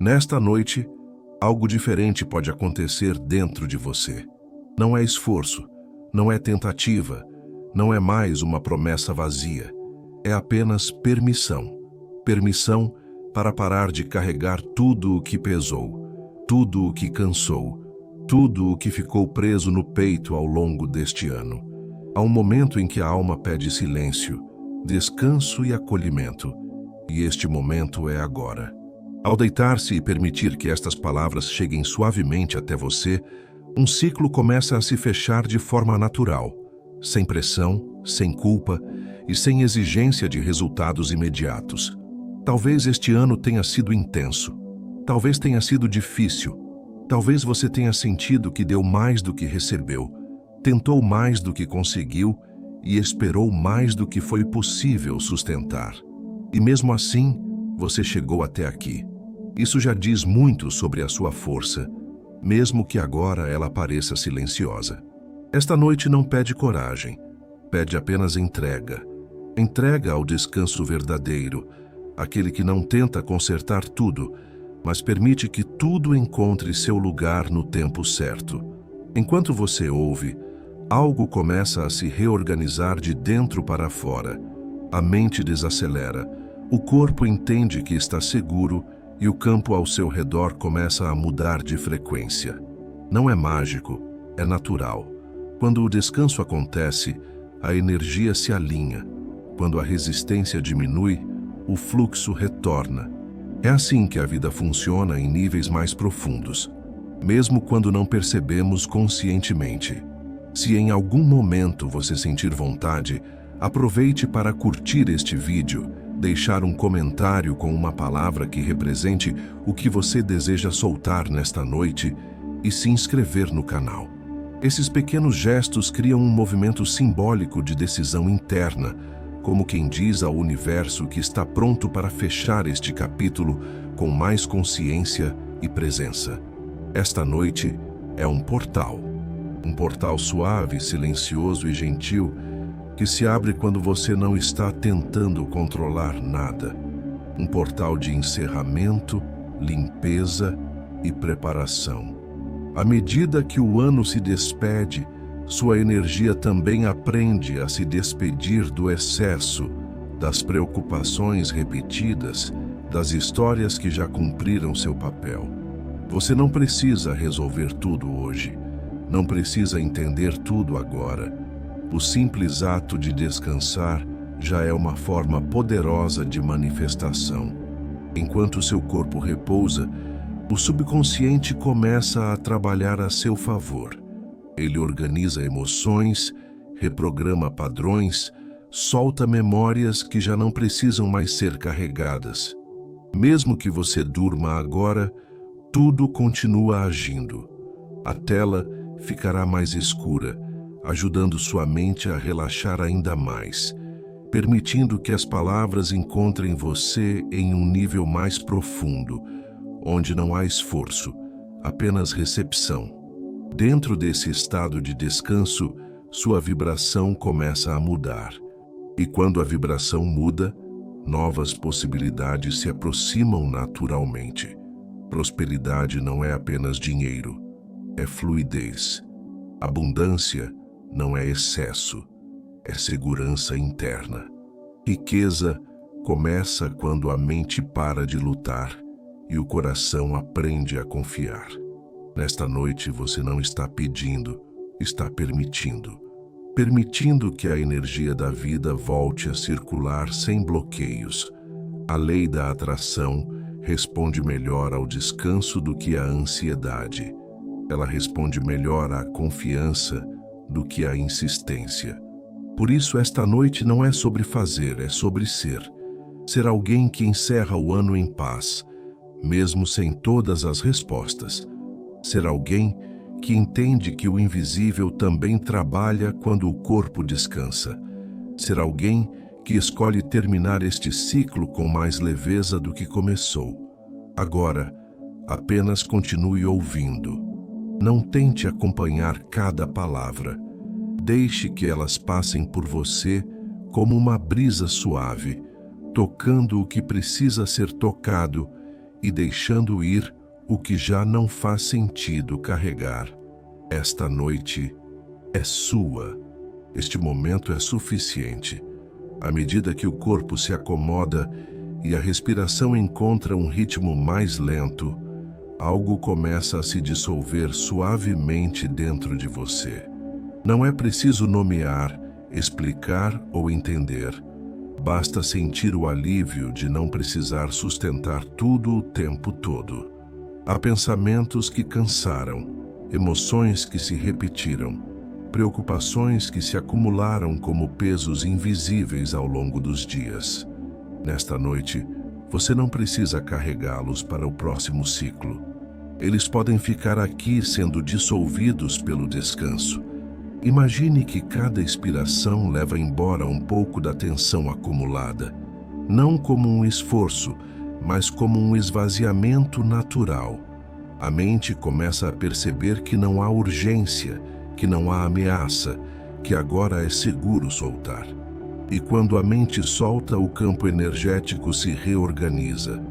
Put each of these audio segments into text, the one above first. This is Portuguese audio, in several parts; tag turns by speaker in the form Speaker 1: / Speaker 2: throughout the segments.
Speaker 1: Nesta noite, algo diferente pode acontecer dentro de você. Não é esforço, não é tentativa, não é mais uma promessa vazia. É apenas permissão. Permissão para parar de carregar tudo o que pesou, tudo o que cansou, tudo o que ficou preso no peito ao longo deste ano. Há um momento em que a alma pede silêncio, descanso e acolhimento, e este momento é agora. Ao deitar-se e permitir que estas palavras cheguem suavemente até você, um ciclo começa a se fechar de forma natural, sem pressão, sem culpa e sem exigência de resultados imediatos. Talvez este ano tenha sido intenso, talvez tenha sido difícil, talvez você tenha sentido que deu mais do que recebeu, tentou mais do que conseguiu e esperou mais do que foi possível sustentar. E mesmo assim, você chegou até aqui. Isso já diz muito sobre a sua força, mesmo que agora ela pareça silenciosa. Esta noite não pede coragem, pede apenas entrega. Entrega ao descanso verdadeiro, aquele que não tenta consertar tudo, mas permite que tudo encontre seu lugar no tempo certo. Enquanto você ouve, algo começa a se reorganizar de dentro para fora. A mente desacelera, o corpo entende que está seguro e o campo ao seu redor começa a mudar de frequência. Não é mágico, é natural. Quando o descanso acontece, a energia se alinha. Quando a resistência diminui, o fluxo retorna. É assim que a vida funciona em níveis mais profundos, mesmo quando não percebemos conscientemente. Se em algum momento você sentir vontade, aproveite para curtir este vídeo, deixar um comentário com uma palavra que represente o que você deseja soltar nesta noite e se inscrever no canal. Esses pequenos gestos criam um movimento simbólico de decisão interna, como quem diz ao universo que está pronto para fechar este capítulo com mais consciência e presença. Esta noite é um portal suave, silencioso e gentil, que se abre quando você não está tentando controlar nada. Um portal de encerramento, limpeza e preparação. À medida que o ano se despede, sua energia também aprende a se despedir do excesso, das preocupações repetidas, das histórias que já cumpriram seu papel. Você não precisa resolver tudo hoje, não precisa entender tudo agora. O simples ato de descansar já é uma forma poderosa de manifestação. Enquanto seu corpo repousa, o subconsciente começa a trabalhar a seu favor. Ele organiza emoções, reprograma padrões, solta memórias que já não precisam mais ser carregadas. Mesmo que você durma agora, tudo continua agindo. A tela ficará mais escura, ajudando sua mente a relaxar ainda mais, permitindo que as palavras encontrem você em um nível mais profundo, onde não há esforço, apenas recepção. Dentro desse estado de descanso, sua vibração começa a mudar. E quando a vibração muda, novas possibilidades se aproximam naturalmente. Prosperidade não é apenas dinheiro, é fluidez. Abundância não é excesso, é segurança interna. Riqueza começa quando a mente para de lutar e o coração aprende a confiar. Nesta noite você não está pedindo, está permitindo. Permitindo que a energia da vida volte a circular sem bloqueios. A lei da atração responde melhor ao descanso do que à ansiedade. Ela responde melhor à confiança do que à insistência. Por isso, esta noite não é sobre fazer, é sobre ser. Ser alguém que encerra o ano em paz, mesmo sem todas as respostas. Ser alguém que entende que o invisível também trabalha quando o corpo descansa. Ser alguém que escolhe terminar este ciclo com mais leveza do que começou. Agora, apenas continue ouvindo. Não tente acompanhar cada palavra. Deixe que elas passem por você como uma brisa suave, tocando o que precisa ser tocado e deixando ir o que já não faz sentido carregar. Esta noite é sua. Este momento é suficiente. À medida que o corpo se acomoda e a respiração encontra um ritmo mais lento, algo começa a se dissolver suavemente dentro de você. Não é preciso nomear, explicar ou entender. Basta sentir o alívio de não precisar sustentar tudo o tempo todo. Há pensamentos que cansaram, emoções que se repetiram, preocupações que se acumularam como pesos invisíveis ao longo dos dias. Nesta noite, você não precisa carregá-los para o próximo ciclo. Eles podem ficar aqui sendo dissolvidos pelo descanso. Imagine que cada expiração leva embora um pouco da tensão acumulada, não como um esforço, mas como um esvaziamento natural. A mente começa a perceber que não há urgência, que não há ameaça, que agora é seguro soltar. E quando a mente solta, o campo energético se reorganiza.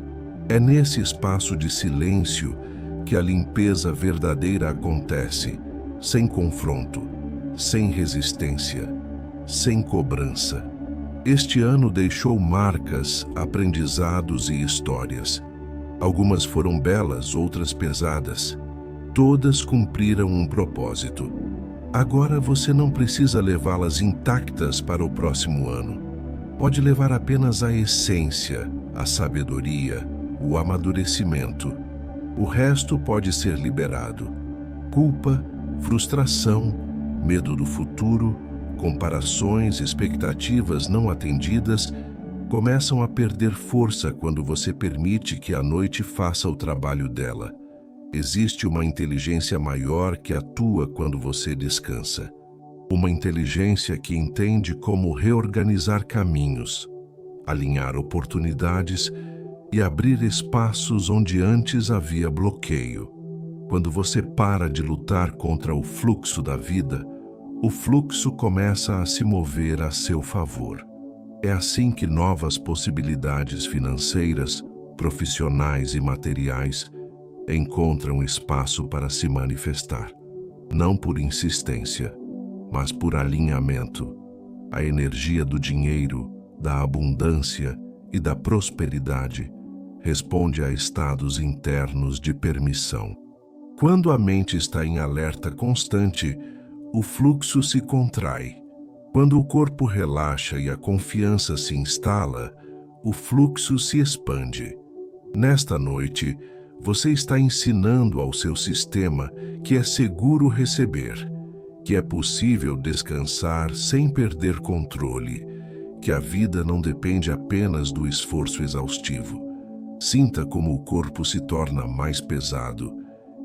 Speaker 1: É nesse espaço de silêncio que a limpeza verdadeira acontece, sem confronto, sem resistência, sem cobrança. Este ano deixou marcas, aprendizados e histórias. Algumas foram belas, outras pesadas. Todas cumpriram um propósito. Agora você não precisa levá-las intactas para o próximo ano. Pode levar apenas a essência, a sabedoria, o amadurecimento. O resto pode ser liberado. Culpa, frustração, medo do futuro, comparações, expectativas não atendidas começam a perder força quando você permite que a noite faça o trabalho dela. Existe uma inteligência maior que atua quando você descansa. Uma inteligência que entende como reorganizar caminhos, alinhar oportunidades e abrir espaços onde antes havia bloqueio. Quando você para de lutar contra o fluxo da vida, o fluxo começa a se mover a seu favor. É assim que novas possibilidades financeiras, profissionais e materiais encontram espaço para se manifestar. Não por insistência, mas por alinhamento. A energia do dinheiro, da abundância e da prosperidade responde a estados internos de permissão. Quando a mente está em alerta constante, o fluxo se contrai. Quando o corpo relaxa e a confiança se instala, o fluxo se expande. Nesta noite, você está ensinando ao seu sistema que é seguro receber, que é possível descansar sem perder controle, que a vida não depende apenas do esforço exaustivo. Sinta como o corpo se torna mais pesado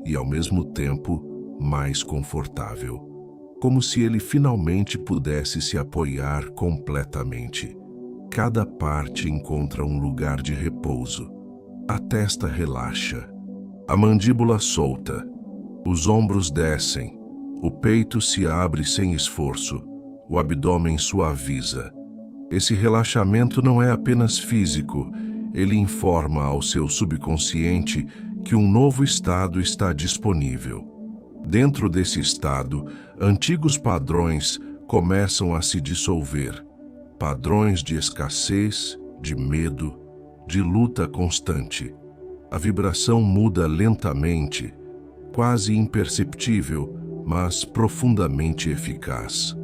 Speaker 1: e, ao mesmo tempo, mais confortável, como se ele finalmente pudesse se apoiar completamente. Cada parte encontra um lugar de repouso. A testa relaxa, a mandíbula solta, os ombros descem, o peito se abre sem esforço, o abdômen suaviza. Esse relaxamento não é apenas físico, ele informa ao seu subconsciente que um novo estado está disponível. Dentro desse estado, antigos padrões começam a se dissolver. Padrões de escassez, de medo, de luta constante. A vibração muda lentamente, quase imperceptível, mas profundamente eficaz.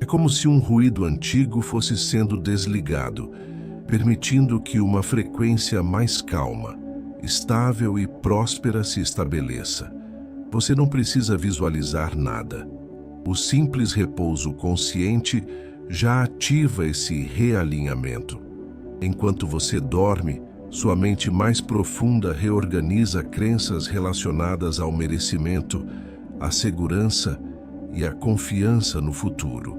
Speaker 1: É como se um ruído antigo fosse sendo desligado, permitindo que uma frequência mais calma, estável e próspera se estabeleça. Você não precisa visualizar nada. O simples repouso consciente já ativa esse realinhamento. Enquanto você dorme, sua mente mais profunda reorganiza crenças relacionadas ao merecimento, à segurança e à confiança no futuro.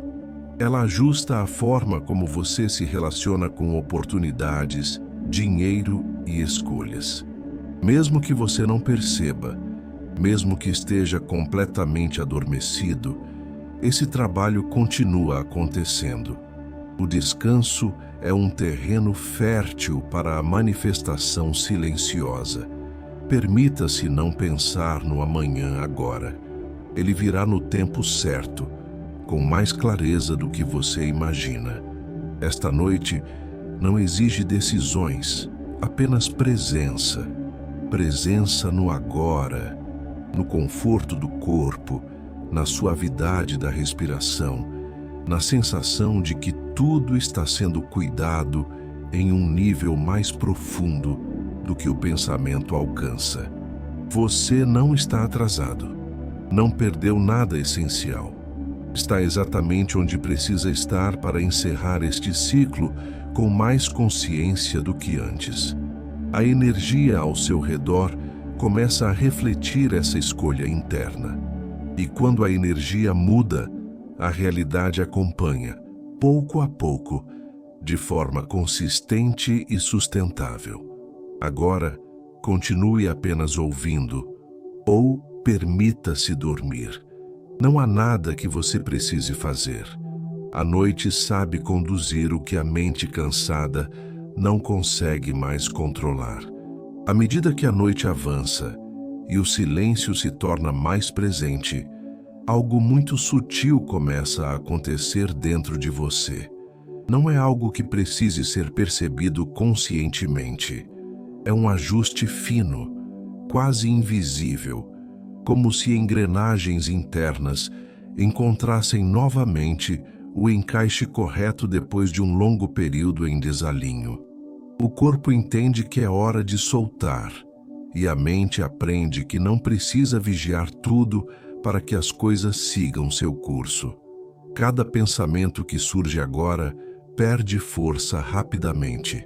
Speaker 1: Ela ajusta a forma como você se relaciona com oportunidades, dinheiro e escolhas. Mesmo que você não perceba, mesmo que esteja completamente adormecido, esse trabalho continua acontecendo. O descanso é um terreno fértil para a manifestação silenciosa. Permita-se não pensar no amanhã agora. Ele virá no tempo certo, com mais clareza do que você imagina. Esta noite não exige decisões, apenas presença. Presença no agora, no conforto do corpo, na suavidade da respiração, na sensação de que tudo está sendo cuidado em um nível mais profundo do que o pensamento alcança. Você não está atrasado, não perdeu nada essencial. Está exatamente onde precisa estar para encerrar este ciclo com mais consciência do que antes. A energia ao seu redor começa a refletir essa escolha interna. E quando a energia muda, a realidade acompanha, pouco a pouco, de forma consistente e sustentável. Agora, continue apenas ouvindo, ou permita-se dormir. Não há nada que você precise fazer. A noite sabe conduzir o que a mente cansada não consegue mais controlar. À medida que a noite avança e o silêncio se torna mais presente, algo muito sutil começa a acontecer dentro de você. Não é algo que precise ser percebido conscientemente. É um ajuste fino, quase invisível, como se engrenagens internas encontrassem novamente o encaixe correto depois de um longo período em desalinho. O corpo entende que é hora de soltar, e a mente aprende que não precisa vigiar tudo para que as coisas sigam seu curso. Cada pensamento que surge agora perde força rapidamente.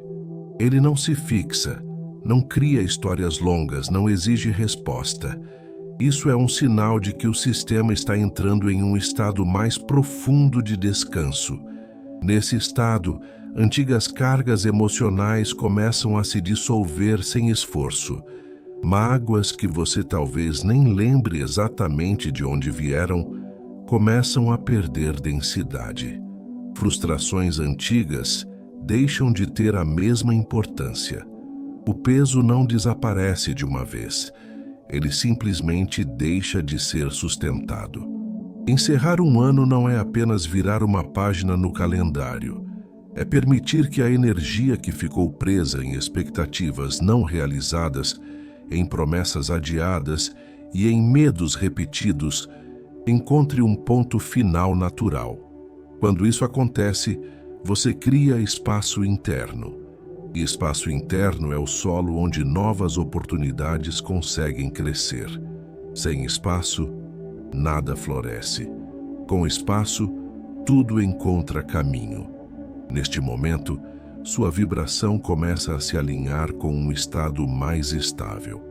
Speaker 1: Ele não se fixa, não cria histórias longas, não exige resposta. Isso é um sinal de que o sistema está entrando em um estado mais profundo de descanso. Nesse estado, antigas cargas emocionais começam a se dissolver sem esforço. Mágoas que você talvez nem lembre exatamente de onde vieram, começam a perder densidade. Frustrações antigas deixam de ter a mesma importância. O peso não desaparece de uma vez. Ele simplesmente deixa de ser sustentado. Encerrar um ano não é apenas virar uma página no calendário. É permitir que a energia que ficou presa em expectativas não realizadas, em promessas adiadas e em medos repetidos, encontre um ponto final natural. Quando isso acontece, você cria espaço interno. E espaço interno é o solo onde novas oportunidades conseguem crescer. Sem espaço, nada floresce. Com espaço, tudo encontra caminho. Neste momento, sua vibração começa a se alinhar com um estado mais estável.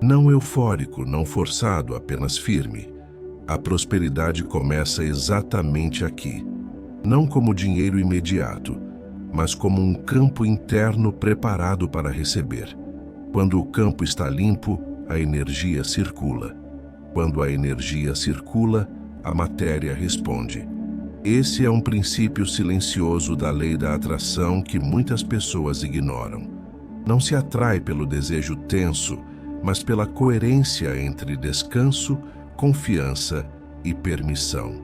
Speaker 1: Não eufórico, não forçado, apenas firme. A prosperidade começa exatamente aqui. Não como dinheiro imediato, mas como um campo interno preparado para receber. Quando o campo está limpo, a energia circula. Quando a energia circula, a matéria responde. Esse é um princípio silencioso da lei da atração que muitas pessoas ignoram. Não se atrai pelo desejo tenso, mas pela coerência entre descanso, confiança e permissão.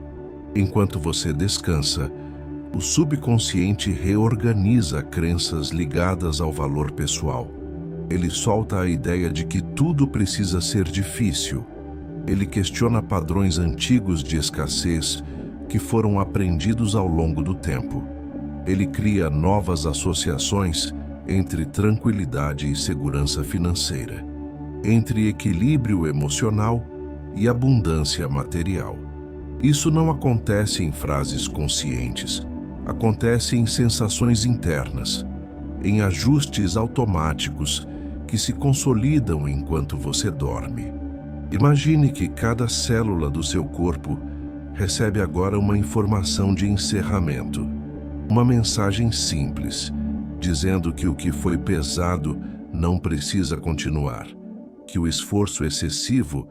Speaker 1: Enquanto você descansa, o subconsciente reorganiza crenças ligadas ao valor pessoal. Ele solta a ideia de que tudo precisa ser difícil. Ele questiona padrões antigos de escassez que foram aprendidos ao longo do tempo. Ele cria novas associações entre tranquilidade e segurança financeira, entre equilíbrio emocional e abundância material. Isso não acontece em frases conscientes. Acontece em sensações internas, em ajustes automáticos que se consolidam enquanto você dorme. Imagine que cada célula do seu corpo recebe agora uma informação de encerramento, uma mensagem simples, dizendo que o que foi pesado não precisa continuar, que o esforço excessivo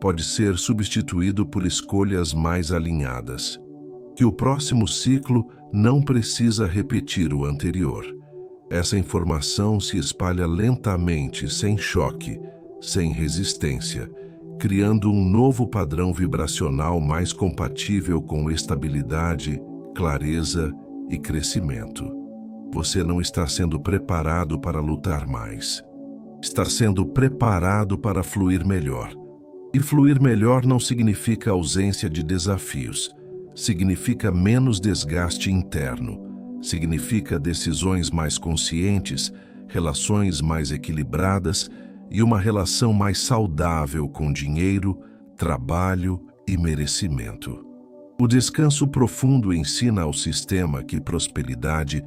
Speaker 1: pode ser substituído por escolhas mais alinhadas. que o próximo ciclo não precisa repetir o anterior. Essa informação se espalha lentamente, sem choque, sem resistência, criando um novo padrão vibracional mais compatível com estabilidade, clareza e crescimento. Você não está sendo preparado para lutar mais. Está sendo preparado para fluir melhor. E fluir melhor não significa ausência de desafios. Significa menos desgaste interno. Significa decisões mais conscientes, relações mais equilibradas e uma relação mais saudável com dinheiro, trabalho e merecimento. O descanso profundo ensina ao sistema que prosperidade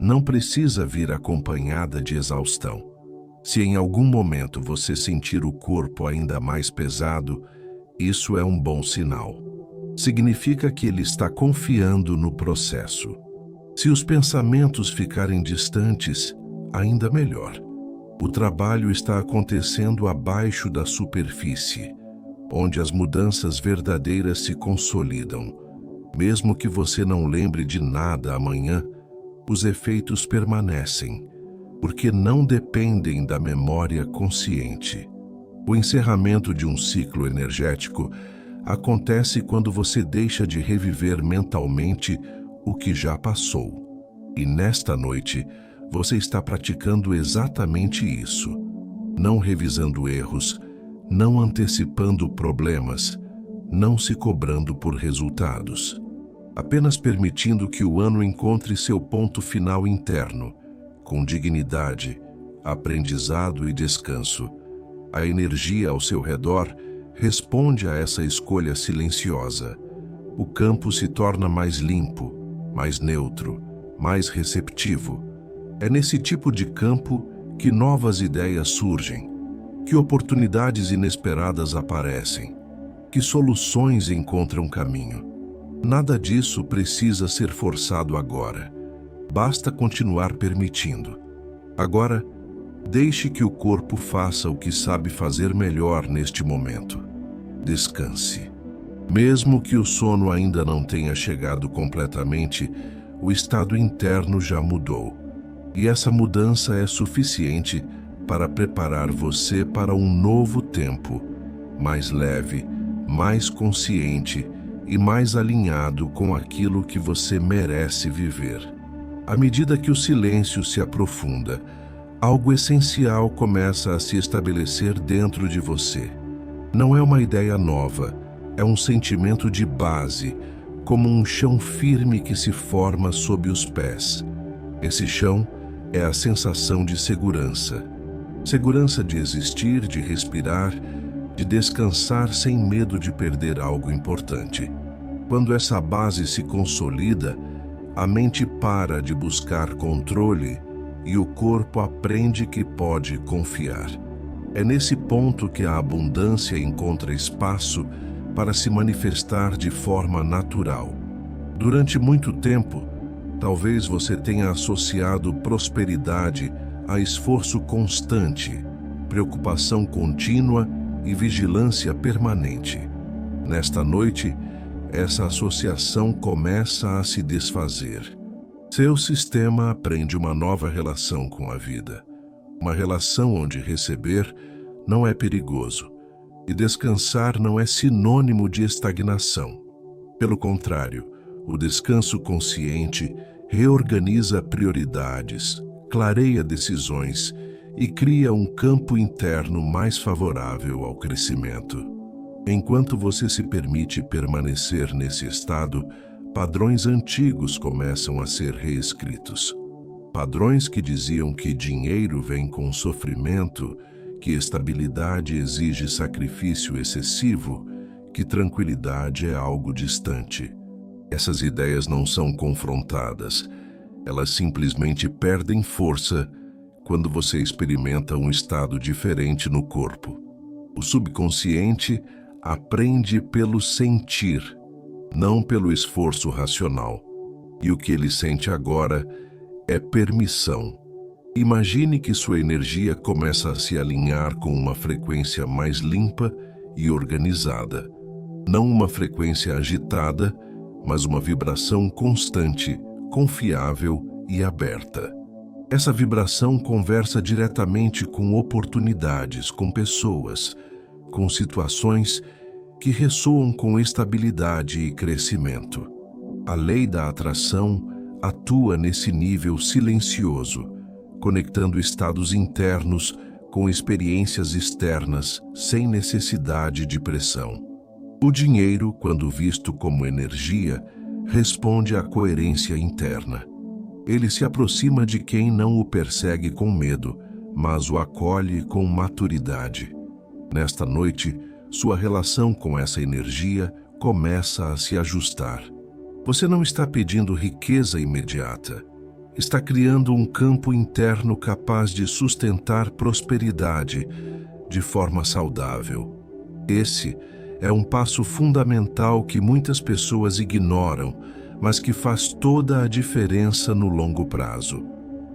Speaker 1: não precisa vir acompanhada de exaustão. Se em algum momento você sentir o corpo ainda mais pesado, isso é um bom sinal. Significa que ele está confiando no processo. Se os pensamentos ficarem distantes, ainda melhor. O trabalho está acontecendo abaixo da superfície, onde as mudanças verdadeiras se consolidam. Mesmo que você não lembre de nada amanhã, os efeitos permanecem, porque não dependem da memória consciente. O encerramento de um ciclo energético acontece quando você deixa de reviver mentalmente o que já passou. E nesta noite, você está praticando exatamente isso. Não revisando erros, não antecipando problemas, não se cobrando por resultados. Apenas permitindo que o ano encontre seu ponto final interno, com dignidade, aprendizado e descanso. A energia ao seu redor responde a essa escolha silenciosa. O campo se torna mais limpo, mais neutro, mais receptivo. É nesse tipo de campo que novas ideias surgem, que oportunidades inesperadas aparecem, que soluções encontram caminho. Nada disso precisa ser forçado agora. Basta continuar permitindo. Agora, deixe que o corpo faça o que sabe fazer melhor neste momento. Descanse. Mesmo que o sono ainda não tenha chegado completamente, o estado interno já mudou. E essa mudança é suficiente para preparar você para um novo tempo, mais leve, mais consciente e mais alinhado com aquilo que você merece viver. À medida que o silêncio se aprofunda, algo essencial começa a se estabelecer dentro de você. Não é uma ideia nova, é um sentimento de base, como um chão firme que se forma sob os pés. Esse chão é a sensação de segurança. Segurança de existir, de respirar, de descansar sem medo de perder algo importante. Quando essa base se consolida, a mente para de buscar controle e o corpo aprende que pode confiar. É nesse ponto que a abundância encontra espaço para se manifestar de forma natural. Durante muito tempo, talvez você tenha associado prosperidade a esforço constante, preocupação contínua e vigilância permanente. Nesta noite, essa associação começa a se desfazer. Seu sistema aprende uma nova relação com a vida. Uma relação onde receber não é perigoso e descansar não é sinônimo de estagnação. Pelo contrário, o descanso consciente reorganiza prioridades, clareia decisões e cria um campo interno mais favorável ao crescimento. Enquanto você se permite permanecer nesse estado, padrões antigos começam a ser reescritos. Padrões que diziam que dinheiro vem com sofrimento, que estabilidade exige sacrifício excessivo, que tranquilidade é algo distante. Essas ideias não são confrontadas. Elas simplesmente perdem força quando você experimenta um estado diferente no corpo. O subconsciente aprende pelo sentir, não pelo esforço racional. E o que ele sente agora é permissão. Imagine que sua energia começa a se alinhar com uma frequência mais limpa e organizada. Não uma frequência agitada, mas uma vibração constante, confiável e aberta. Essa vibração conversa diretamente com oportunidades, com pessoas, com situações que ressoam com estabilidade e crescimento. A lei da atração atua nesse nível silencioso, conectando estados internos com experiências externas sem necessidade de pressão. O dinheiro, quando visto como energia, responde à coerência interna. Ele se aproxima de quem não o persegue com medo, mas o acolhe com maturidade. Nesta noite, sua relação com essa energia começa a se ajustar. Você não está pedindo riqueza imediata. Está criando um campo interno capaz de sustentar prosperidade de forma saudável. Esse é um passo fundamental que muitas pessoas ignoram, mas que faz toda a diferença no longo prazo.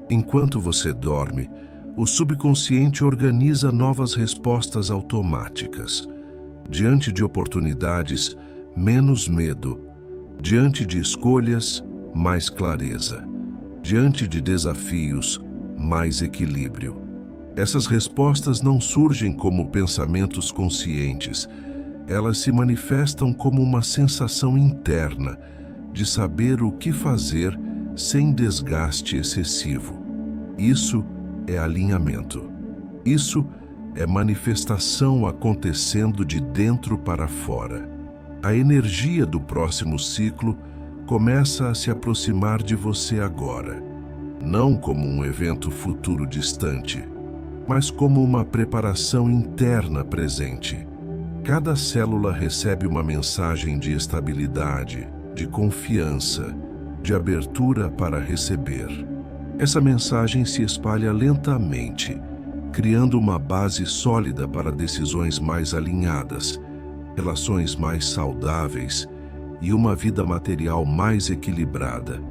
Speaker 1: Enquanto você dorme, o subconsciente organiza novas respostas automáticas. Diante de oportunidades, menos medo. Diante de escolhas, mais clareza. Diante de desafios, mais equilíbrio. Essas respostas não surgem como pensamentos conscientes. Elas se manifestam como uma sensação interna de saber o que fazer sem desgaste excessivo. Isso é alinhamento. Isso é manifestação acontecendo de dentro para fora. A energia do próximo ciclo começa a se aproximar de você agora, não como um evento futuro distante, mas como uma preparação interna presente. Cada célula recebe uma mensagem de estabilidade, de confiança, de abertura para receber. Essa mensagem se espalha lentamente, criando uma base sólida para decisões mais alinhadas, relações mais saudáveis e uma vida material mais equilibrada.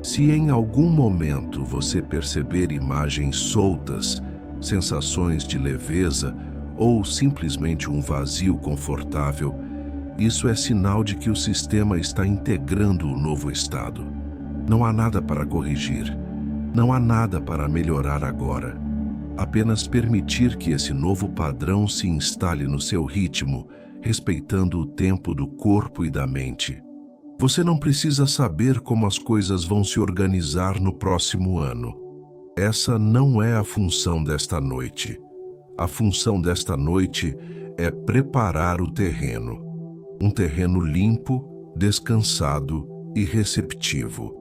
Speaker 1: Se em algum momento você perceber imagens soltas, sensações de leveza ou simplesmente um vazio confortável, isso é sinal de que o sistema está integrando o novo estado. Não há nada para corrigir, não há nada para melhorar agora. Apenas permitir que esse novo padrão se instale no seu ritmo, respeitando o tempo do corpo e da mente. Você não precisa saber como as coisas vão se organizar no próximo ano. Essa não é a função desta noite. A função desta noite é preparar o terreno. Um terreno limpo, descansado e receptivo.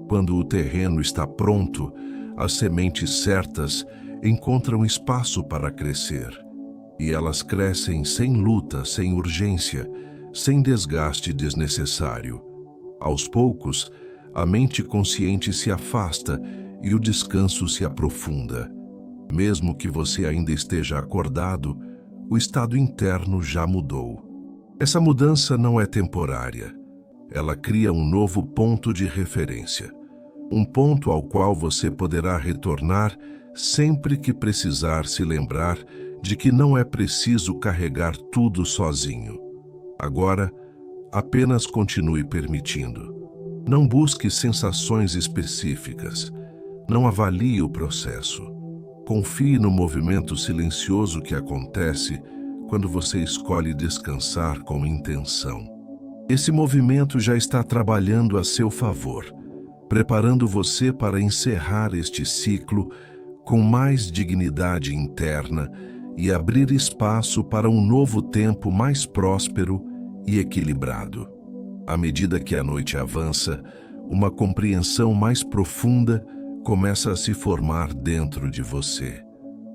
Speaker 1: Quando o terreno está pronto, as sementes certas encontram espaço para crescer. E elas crescem sem luta, sem urgência, sem desgaste desnecessário. Aos poucos, a mente consciente se afasta e o descanso se aprofunda. Mesmo que você ainda esteja acordado, o estado interno já mudou. Essa mudança não é temporária. Ela cria um novo ponto de referência. Um ponto ao qual você poderá retornar sempre que precisar se lembrar de que não é preciso carregar tudo sozinho. Agora, apenas continue permitindo. Não busque sensações específicas. Não avalie o processo. Confie no movimento silencioso que acontece quando você escolhe descansar com intenção. Esse movimento já está trabalhando a seu favor, preparando você para encerrar este ciclo com mais dignidade interna e abrir espaço para um novo tempo mais próspero e equilibrado. À medida que a noite avança, uma compreensão mais profunda começa a se formar dentro de você.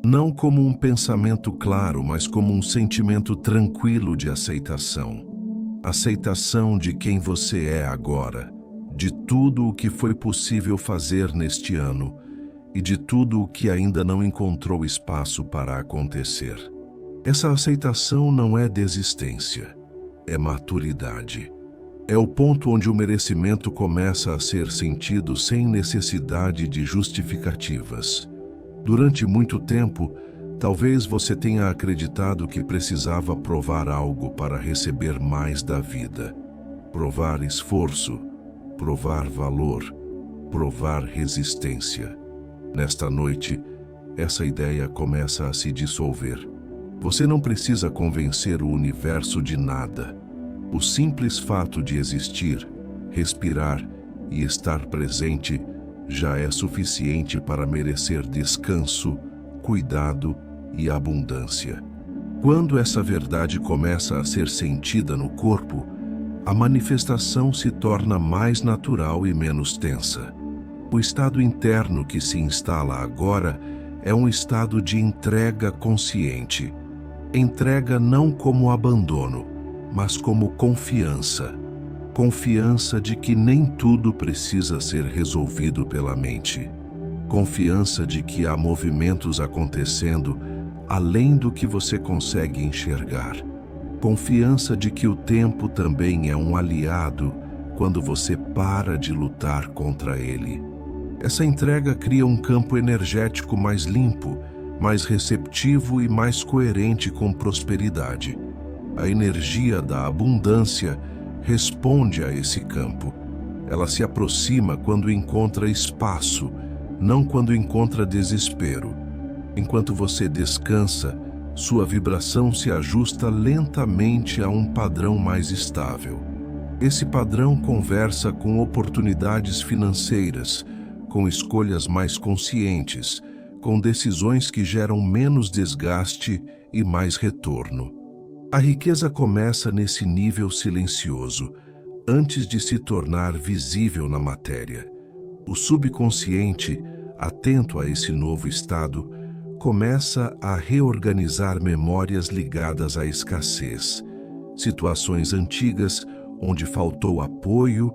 Speaker 1: Não como um pensamento claro, mas como um sentimento tranquilo de aceitação. Aceitação de quem você é agora, de tudo o que foi possível fazer neste ano e de tudo o que ainda não encontrou espaço para acontecer. Essa aceitação não é desistência, é maturidade. É o ponto onde o merecimento começa a ser sentido sem necessidade de justificativas. Durante muito tempo, talvez você tenha acreditado que precisava provar algo para receber mais da vida. provar esforço, provar valor, provar resistência. Nesta noite, essa ideia começa a se dissolver. Você não precisa convencer o universo de nada. O simples fato de existir, respirar e estar presente já é suficiente para merecer descanso, cuidado e abundância. Quando essa verdade começa a ser sentida no corpo, a manifestação se torna mais natural e menos tensa. O estado interno que se instala agora é um estado de entrega consciente. Entrega não como abandono, mas como confiança. Confiança de que nem tudo precisa ser resolvido pela mente. Confiança de que há movimentos acontecendo além do que você consegue enxergar. Confiança de que o tempo também é um aliado quando você para de lutar contra ele. Essa entrega cria um campo energético mais limpo, mais receptivo e mais coerente com prosperidade. A energia da abundância responde a esse campo. Ela se aproxima quando encontra espaço, não quando encontra desespero. Enquanto você descansa, sua vibração se ajusta lentamente a um padrão mais estável. Esse padrão conversa com oportunidades financeiras, com escolhas mais conscientes, com decisões que geram menos desgaste e mais retorno. A riqueza começa nesse nível silencioso, antes de se tornar visível na matéria. O subconsciente, atento a esse novo estado, começa a reorganizar memórias ligadas à escassez, situações antigas onde faltou apoio,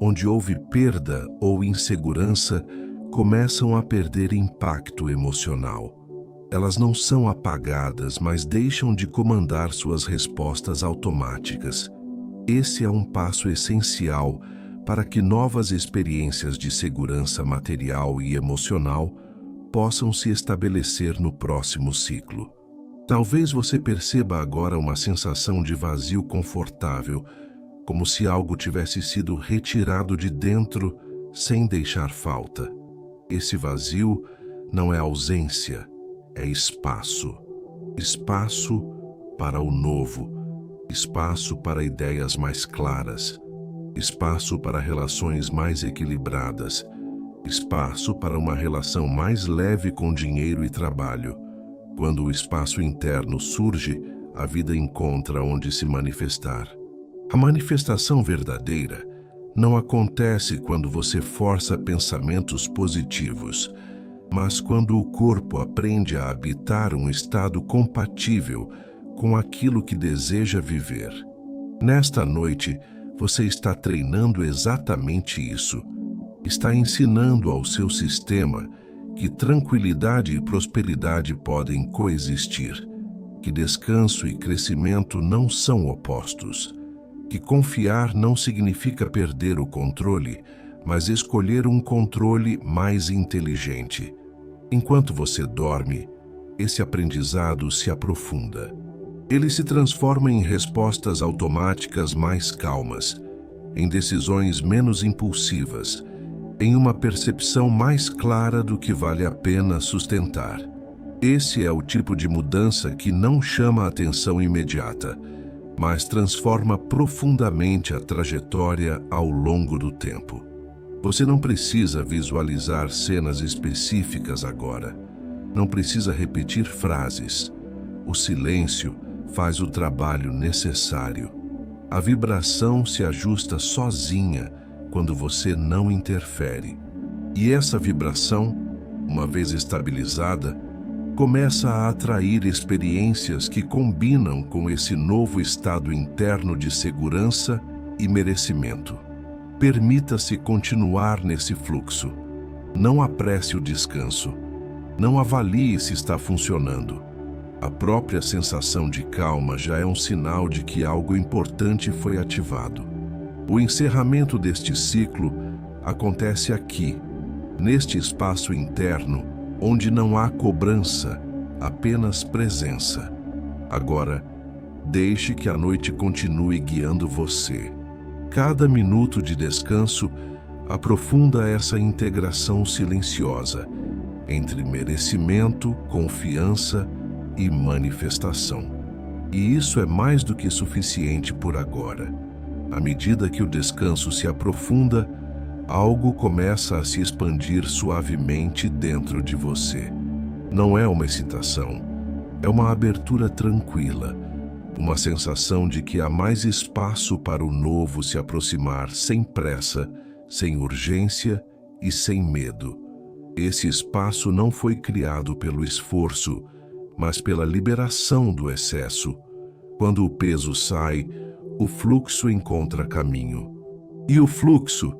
Speaker 1: onde houve perda ou insegurança, começam a perder impacto emocional. Elas não são apagadas, mas deixam de comandar suas respostas automáticas. Esse é um passo essencial para que novas experiências de segurança material e emocional possam se estabelecer no próximo ciclo. Talvez você perceba agora uma sensação de vazio confortável, como se algo tivesse sido retirado de dentro sem deixar falta. Esse vazio não é ausência, é espaço. Espaço para o novo, espaço para ideias mais claras, espaço para relações mais equilibradas, espaço para uma relação mais leve com dinheiro e trabalho. Quando o espaço interno surge, a vida encontra onde se manifestar. A manifestação verdadeira não acontece quando você força pensamentos positivos, mas quando o corpo aprende a habitar um estado compatível com aquilo que deseja viver. Nesta noite, você está treinando exatamente isso. Está ensinando ao seu sistema que tranquilidade e prosperidade podem coexistir, que descanso e crescimento não são opostos, que confiar não significa perder o controle, mas escolher um controle mais inteligente. Enquanto você dorme, esse aprendizado se aprofunda. Ele se transforma em respostas automáticas mais calmas, em decisões menos impulsivas, em uma percepção mais clara do que vale a pena sustentar. Esse é o tipo de mudança que não chama a atenção imediata, mas transforma profundamente a trajetória ao longo do tempo. Você não precisa visualizar cenas específicas agora. Não precisa repetir frases. O silêncio faz o trabalho necessário. A vibração se ajusta sozinha quando você não interfere. E essa vibração, uma vez estabilizada, começa a atrair experiências que combinam com esse novo estado interno de segurança e merecimento. Permita-se continuar nesse fluxo. Não apresse o descanso. Não avalie se está funcionando. A própria sensação de calma já é um sinal de que algo importante foi ativado. O encerramento deste ciclo acontece aqui, neste espaço interno, onde não há cobrança, apenas presença. Agora, deixe que a noite continue guiando você. cada minuto de descanso aprofunda essa integração silenciosa entre merecimento, confiança e manifestação. E isso é mais do que suficiente por agora. À medida que o descanso se aprofunda, algo começa a se expandir suavemente dentro de você. Não é uma excitação, é uma abertura tranquila, uma sensação de que há mais espaço para o novo se aproximar sem pressa, sem urgência e sem medo. Esse espaço não foi criado pelo esforço, mas pela liberação do excesso. Quando o peso sai, o fluxo encontra caminho. E o fluxo,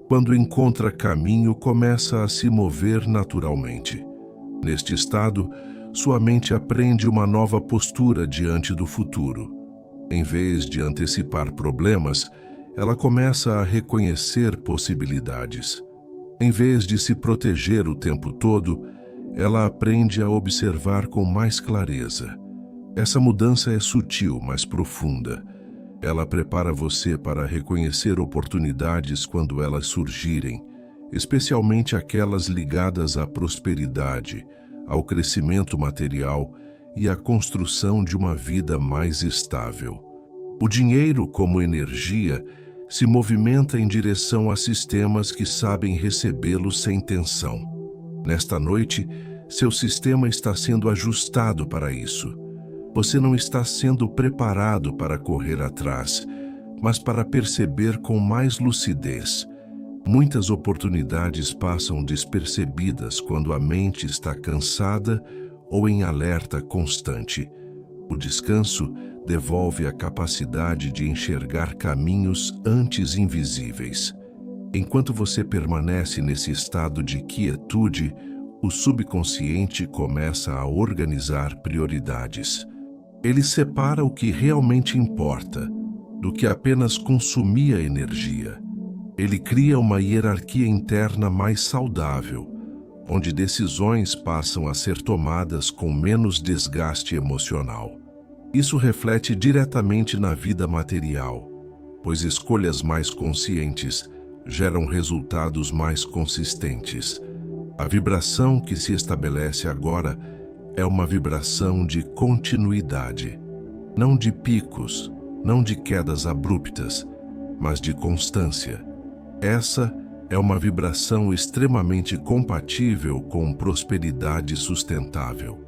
Speaker 1: quando encontra caminho, começa a se mover naturalmente. Neste estado, sua mente aprende uma nova postura diante do futuro. Em vez de antecipar problemas, ela começa a reconhecer possibilidades. Em vez de se proteger o tempo todo, ela aprende a observar com mais clareza. Essa mudança é sutil, mas profunda. Ela prepara você para reconhecer oportunidades quando elas surgirem, especialmente aquelas ligadas à prosperidade, ao crescimento material e à construção de uma vida mais estável. O dinheiro, como energia, se movimenta em direção a sistemas que sabem recebê-lo sem tensão. Nesta noite, seu sistema está sendo ajustado para isso. Você não está sendo preparado para correr atrás, mas para perceber com mais lucidez. Muitas oportunidades passam despercebidas quando a mente está cansada ou em alerta constante. O descanso devolve a capacidade de enxergar caminhos antes invisíveis. Enquanto você permanece nesse estado de quietude, o subconsciente começa a organizar prioridades. Ele separa o que realmente importa do que apenas consumia energia. Ele cria uma hierarquia interna mais saudável, onde decisões passam a ser tomadas com menos desgaste emocional. Isso reflete diretamente na vida material, pois escolhas mais conscientes geram resultados mais consistentes. A vibração que se estabelece agora é uma vibração de continuidade, não de picos, não de quedas abruptas, mas de constância. Essa é uma vibração extremamente compatível com prosperidade sustentável.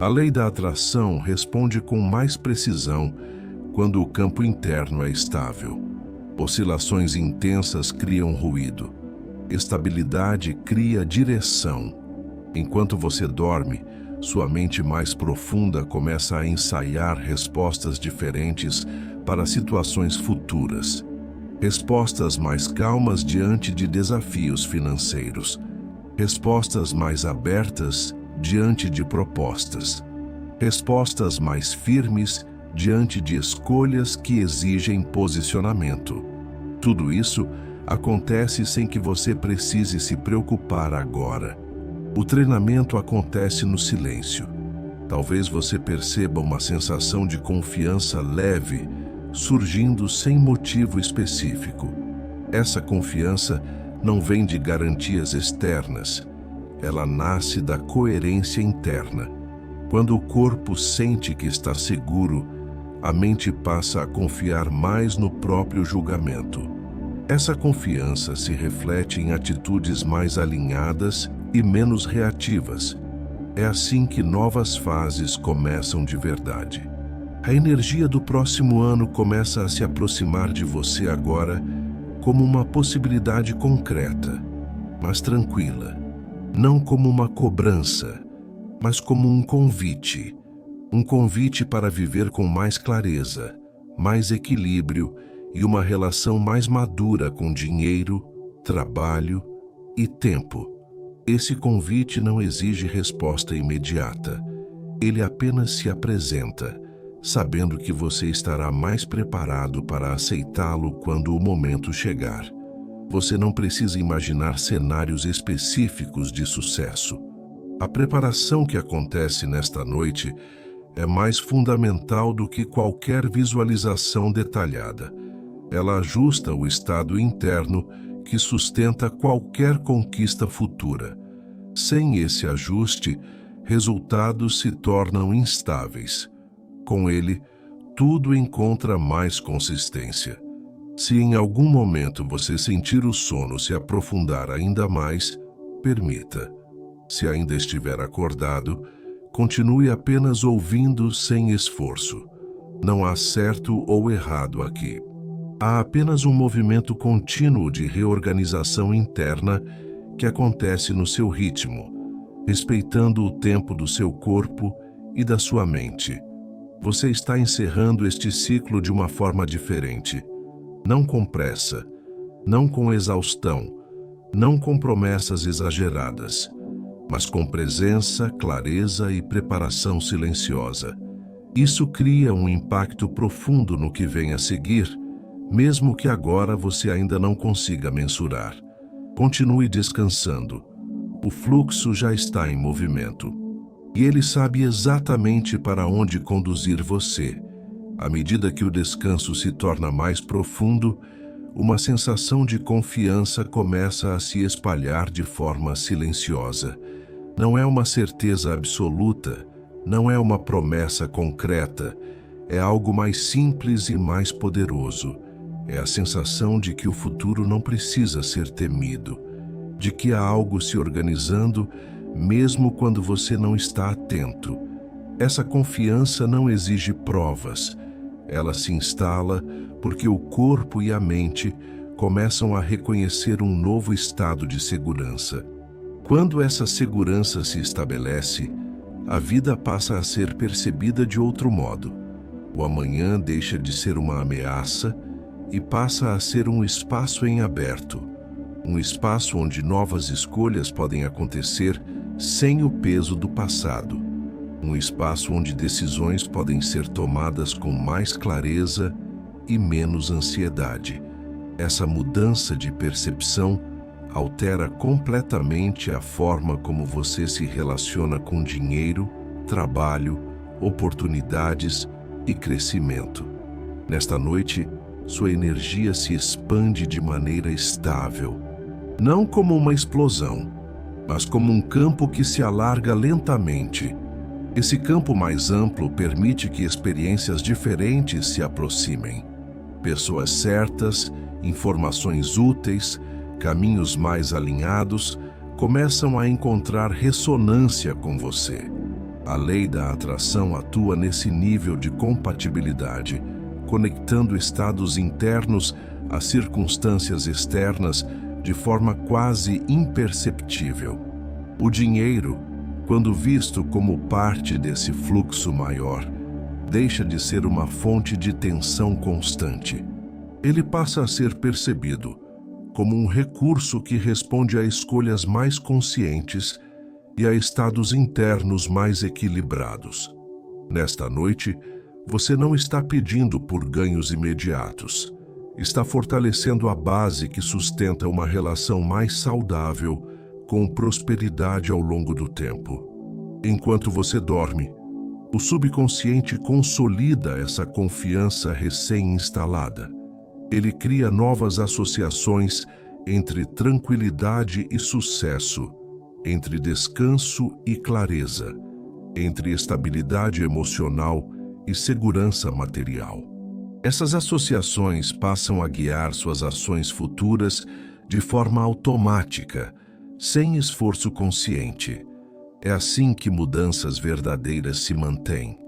Speaker 1: A lei da atração responde com mais precisão quando o campo interno é estável. Oscilações intensas criam ruído. Estabilidade cria direção. Enquanto você dorme, sua mente mais profunda começa a ensaiar respostas diferentes para situações futuras. Respostas mais calmas diante de desafios financeiros. Respostas mais abertas diante de propostas. Respostas mais firmes diante de escolhas que exigem posicionamento. Tudo isso acontece sem que você precise se preocupar agora. O treinamento acontece no silêncio. Talvez você perceba uma sensação de confiança leve surgindo sem motivo específico. Essa confiança não vem de garantias externas. Ela nasce da coerência interna. Quando o corpo sente que está seguro, a mente passa a confiar mais no próprio julgamento. Essa confiança se reflete em atitudes mais alinhadas e menos reativas. É assim que novas fases começam de verdade. A energia do próximo ano começa a se aproximar de você agora como uma possibilidade concreta, mas tranquila. Não como uma cobrança, mas como um convite. Um convite para viver com mais clareza, mais equilíbrio e uma relação mais madura com dinheiro, trabalho e tempo. Esse convite não exige resposta imediata. Ele apenas se apresenta, sabendo que você estará mais preparado para aceitá-lo quando o momento chegar. Você não precisa imaginar cenários específicos de sucesso. A preparação que acontece nesta noite é mais fundamental do que qualquer visualização detalhada. Ela ajusta o estado interno que sustenta qualquer conquista futura. Sem esse ajuste, resultados se tornam instáveis. Com ele, tudo encontra mais consistência. Se em algum momento você sentir o sono se aprofundar ainda mais, permita. Se ainda estiver acordado, continue apenas ouvindo sem esforço. Não há certo ou errado aqui. Há apenas um movimento contínuo de reorganização interna que acontece no seu ritmo, respeitando o tempo do seu corpo e da sua mente. Você está encerrando este ciclo de uma forma diferente. Não com pressa, não com exaustão, não com promessas exageradas, mas com presença, clareza e preparação silenciosa. Isso cria um impacto profundo no que vem a seguir, mesmo que agora você ainda não consiga mensurar. Continue descansando. O fluxo já está em movimento. E ele sabe exatamente para onde conduzir você. À medida que o descanso se torna mais profundo, uma sensação de confiança começa a se espalhar de forma silenciosa. Não é uma certeza absoluta, não é uma promessa concreta, é algo mais simples e mais poderoso. É a sensação de que o futuro não precisa ser temido, de que há algo se organizando, mesmo quando você não está atento. Essa confiança não exige provas. Ela se instala porque o corpo e a mente começam a reconhecer um novo estado de segurança. Quando essa segurança se estabelece, a vida passa a ser percebida de outro modo. O amanhã deixa de ser uma ameaça e passa a ser um espaço em aberto. Um espaço onde novas escolhas podem acontecer sem o peso do passado. Um espaço onde decisões podem ser tomadas com mais clareza e menos ansiedade. Essa mudança de percepção altera completamente a forma como você se relaciona com dinheiro, trabalho, oportunidades e crescimento. Nesta noite, sua energia se expande de maneira estável, não como uma explosão, mas como um campo que se alarga lentamente. Esse campo mais amplo permite que experiências diferentes se aproximem. Pessoas certas, informações úteis, caminhos mais alinhados começam a encontrar ressonância com você. A lei da atração atua nesse nível de compatibilidade, conectando estados internos às circunstâncias externas de forma quase imperceptível. O dinheiro, quando visto como parte desse fluxo maior, deixa de ser uma fonte de tensão constante. Ele passa a ser percebido como um recurso que responde a escolhas mais conscientes e a estados internos mais equilibrados. Nesta noite, você não está pedindo por ganhos imediatos. Está fortalecendo a base que sustenta uma relação mais saudável com prosperidade ao longo do tempo. Enquanto você dorme, o subconsciente consolida essa confiança recém-instalada. Ele cria novas associações entre tranquilidade e sucesso, entre descanso e clareza, entre estabilidade emocional e segurança material. Essas associações passam a guiar suas ações futuras de forma automática, sem esforço consciente. É assim que mudanças verdadeiras se mantêm.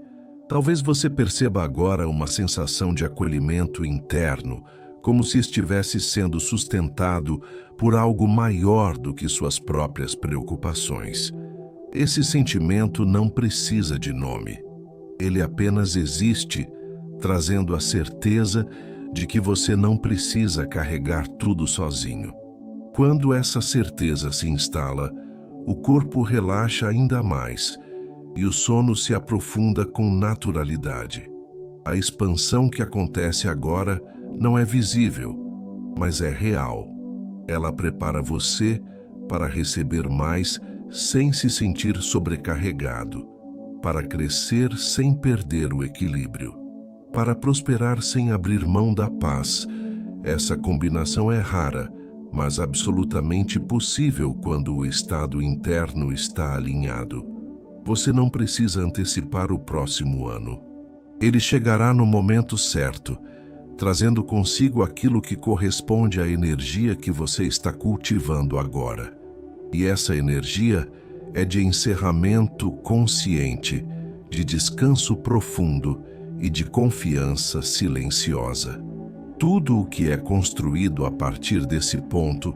Speaker 1: Talvez você perceba agora uma sensação de acolhimento interno, como se estivesse sendo sustentado por algo maior do que suas próprias preocupações. Esse sentimento não precisa de nome. Ele apenas existe, trazendo a certeza de que você não precisa carregar tudo sozinho. Quando essa certeza se instala, o corpo relaxa ainda mais e o sono se aprofunda com naturalidade. A expansão que acontece agora não é visível, mas é real. Ela prepara você para receber mais sem se sentir sobrecarregado, para crescer sem perder o equilíbrio, para prosperar sem abrir mão da paz Essa combinação é rara, mas absolutamente possível quando o estado interno está alinhado. Você não precisa antecipar o próximo ano. Ele chegará no momento certo, trazendo consigo aquilo que corresponde à energia que você está cultivando agora. E essa energia é de encerramento consciente, de descanso profundo e de confiança silenciosa. Tudo o que é construído a partir desse ponto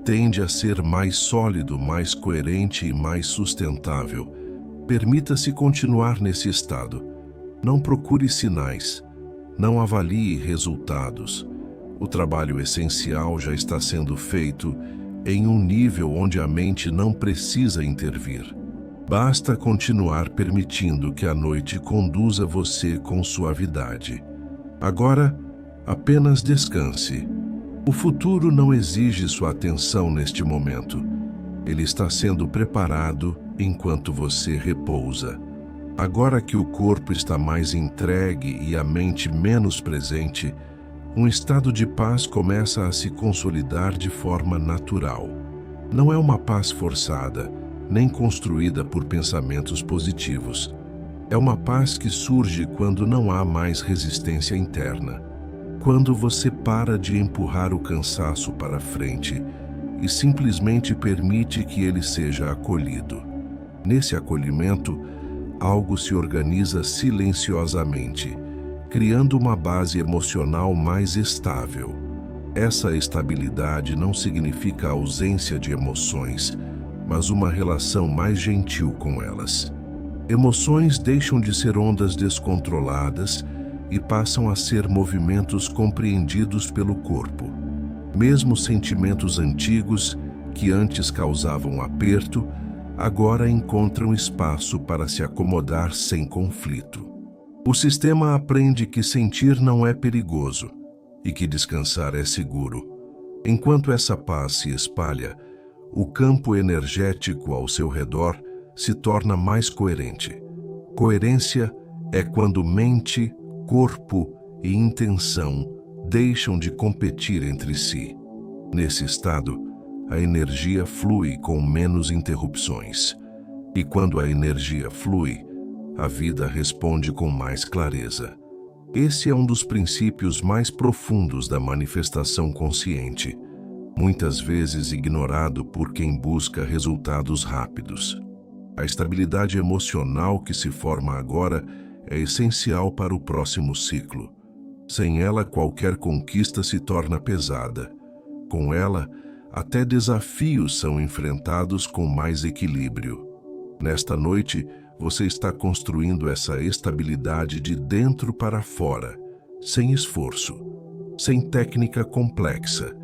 Speaker 1: tende a ser mais sólido, mais coerente e mais sustentável. Permita-se continuar nesse estado. Não procure sinais. Não avalie resultados. O trabalho essencial já está sendo feito em um nível onde a mente não precisa intervir. Basta continuar permitindo que a noite conduza você com suavidade. Agora, apenas descanse. O futuro não exige sua atenção neste momento. Ele está sendo preparado enquanto você repousa. Agora que o corpo está mais entregue e a mente menos presente, um estado de paz começa a se consolidar de forma natural. Não é uma paz forçada, nem construída por pensamentos positivos. É uma paz que surge quando não há mais resistência interna. Quando você para de empurrar o cansaço para frente e simplesmente permite que ele seja acolhido. Nesse acolhimento, algo se organiza silenciosamente, criando uma base emocional mais estável. Essa estabilidade não significa ausência de emoções, mas uma relação mais gentil com elas. Emoções deixam de ser ondas descontroladas e passam a ser movimentos compreendidos pelo corpo. Mesmo sentimentos antigos, que antes causavam aperto, agora encontram espaço para se acomodar sem conflito. O sistema aprende que sentir não é perigoso e que descansar é seguro. Enquanto essa paz se espalha, o campo energético ao seu redor se torna mais coerente. Coerência é quando mente, corpo e intenção deixam de competir entre si. Nesse estado, a energia flui com menos interrupções. E quando a energia flui, a vida responde com mais clareza. Esse é um dos princípios mais profundos da manifestação consciente, muitas vezes ignorado por quem busca resultados rápidos. A estabilidade emocional que se forma agora é essencial para o próximo ciclo. Sem ela, qualquer conquista se torna pesada. Com ela, até desafios são enfrentados com mais equilíbrio. Nesta noite, você está construindo essa estabilidade de dentro para fora, sem esforço, sem técnica complexa,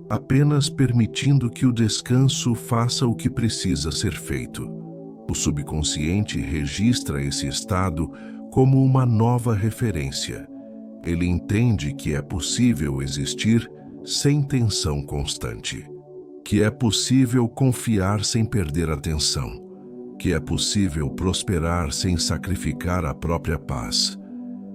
Speaker 1: apenas permitindo que o descanso faça o que precisa ser feito. O subconsciente registra esse estado como uma nova referência. Ele entende que é possível existir sem tensão constante, que é possível confiar sem perder a atenção, que é possível prosperar sem sacrificar a própria paz.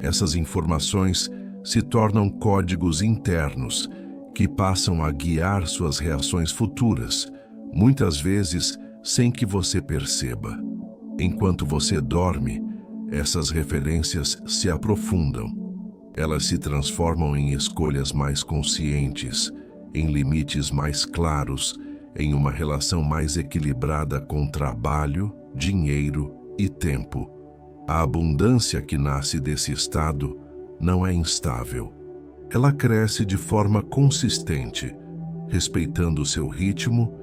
Speaker 1: Essas informações se tornam códigos internos que passam a guiar suas reações futuras, muitas vezes sem que você perceba. Enquanto você dorme, essas referências se aprofundam. Elas se transformam em escolhas mais conscientes, em limites mais claros, em uma relação mais equilibrada com trabalho, dinheiro e tempo. A abundância que nasce desse estado não é instável. Ela cresce de forma consistente, respeitando o seu ritmo